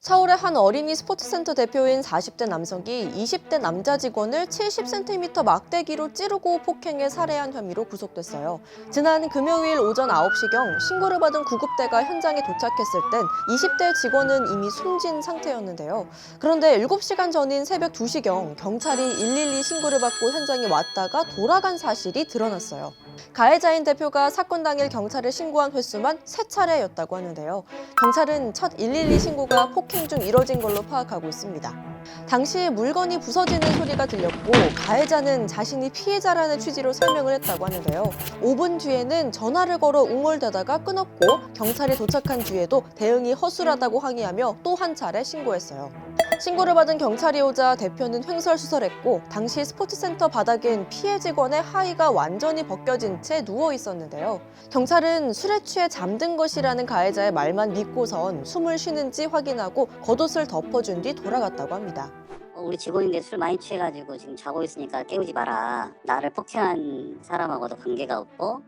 서울의 한 어린이 스포츠센터 대표인 40대 남성이 20대 남자 직원을 70cm 막대기로 찌르고 폭행해 살해한 혐의로 구속됐어요. 지난 금요일 오전 9시경 신고를 받은 구급대가 현장에 도착했을 땐 20대 직원은 이미 숨진 상태였는데요. 그런데 7시간 전인 새벽 2시경 경찰이 112 신고를 받고 현장에 왔다가 돌아간 사실이 드러났어요. 가해자인 대표가 사건 당일 경찰에 신고한 횟수만 3차례였다고 하는데요. 경찰은 첫 112 신고가 폭행 중 이뤄진 걸로 파악하고 있습니다. 당시 물건이 부서지는 소리가 들렸고 가해자는 자신이 피해자라는 취지로 설명을 했다고 하는데요. 5분 뒤에는 전화를 걸어 웅얼대다가 끊었고 경찰이 도착한 뒤에도 대응이 허술하다고 항의하며 또 한 차례 신고했어요. 신고를 받은 경찰이 오자 대표는 횡설수설했고 당시 스포츠센터 바닥엔 피해 직원의 하의가 완전히 벗겨진 채 누워 있었는데요. 경찰은 술에 취해 잠든 것이라는 가해자의 말만 믿고선 숨을 쉬는지 확인하고 겉옷을 덮어준 뒤 돌아갔다고 합니다. 우리 직원인데 술 많이 취해가지고 지금 자고 있으니까 깨우지 마라. 나를 폭행한 사람하고도 관계가 없고.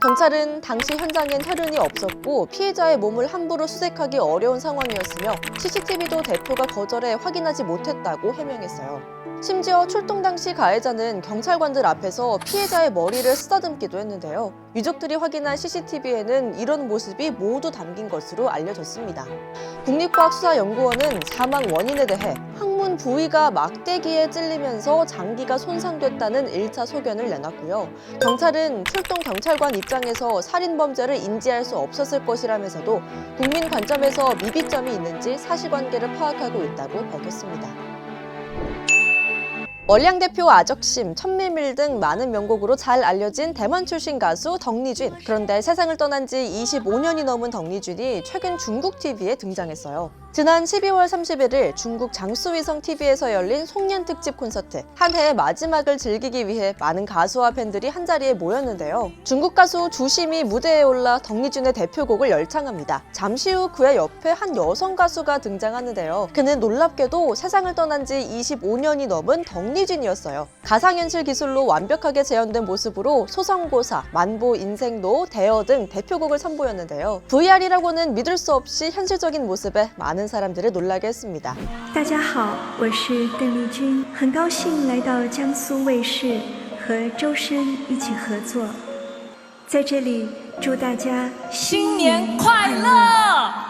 경찰은 당시 현장엔 혈흔이 없었고 피해자의 몸을 함부로 수색하기 어려운 상황이었으며 CCTV도 대표가 거절해 확인하지 못했다고 해명했어요. 심지어 출동 당시 가해자는 경찰관들 앞에서 피해자의 머리를 쓰다듬기도 했는데요. 유족들이 확인한 CCTV에는 이런 모습이 모두 담긴 것으로 알려졌습니다. 국립과학수사연구원은 사망 원인에 대해 항문 부위가 막대기에 찔리면서 장기가 손상됐다는 1차 소견을 내놨고요. 경찰은 출동 경찰관 입장에서 살인범죄를 인지할 수 없었을 것이라면서도 국민 관점에서 미비점이 있는지 사실관계를 파악하고 있다고 밝혔습니다. 월량 대표 아적심, 천밀밀 등 많은 명곡으로 잘 알려진 대만 출신 가수 덕리준. 그런데 세상을 떠난 지 25년이 넘은 덕리준이 최근 중국 TV에 등장했어요. 지난 12월 31일 중국 장수위성 TV에서 열린 송년 특집 콘서트. 한 해의 마지막을 즐기기 위해 많은 가수와 팬들이 한자리에 모였는데요. 중국 가수 주심이 무대에 올라 덕리준의 대표곡을 열창합니다. 잠시 후 그의 옆에 한 여성 가수가 등장하는데요. 그는 놀랍게도 세상을 떠난 지 25년이 넘은 덕리준이었어요. 가상현실 기술로 완벽하게 재현된 모습으로 소성고사, 만보 인생로, 대어 등 대표곡을 선보였는데요. VR이라고는 믿을 수 없이 현실적인 모습에 많은 사람들을 놀라게 했습니다. 大家好，我是邓丽君，很高兴来到江苏卫视和周深一起合作，在这里祝大家新年快乐！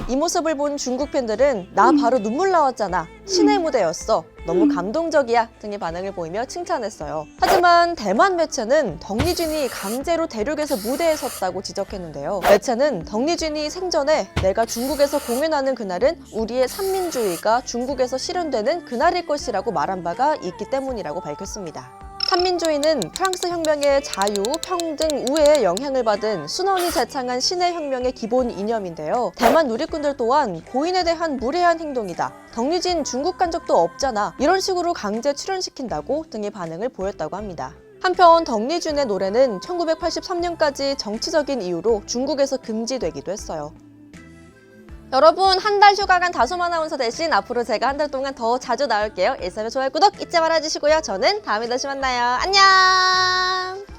이 모습을 본 중국 팬들은 나 바로 눈물 나왔잖아, 신의 무대였어, 너무 감동적이야 등의 반응을 보이며 칭찬했어요. 하지만 대만 매체는 덕리준이 강제로 대륙에서 무대에 섰다고 지적했는데요. 매체는 덕리준이 생전에 내가 중국에서 공연하는 그날은 우리의 삼민주의가 중국에서 실현되는 그날일 것이라고 말한 바가 있기 때문이라고 밝혔습니다. 삼민주의는 프랑스 혁명의 자유, 평등, 우애에 영향을 받은 순원이 제창한 신의 혁명의 기본 이념인데요. 대만 누리꾼들 또한 고인에 대한 무례한 행동이다, 덕리준 중국 간 적도 없잖아, 이런 식으로 강제 출연시킨다고 등의 반응을 보였다고 합니다. 한편 덕리준의 노래는 1983년까지 정치적인 이유로 중국에서 금지되기도 했어요. 여러분, 한 달 휴가 간 다솜 아나운서 대신 앞으로 제가 한 달 동안 더 자주 나올게요. 일상의 좋아요, 구독 잊지 말아주시고요. 저는 다음에 다시 만나요. 안녕!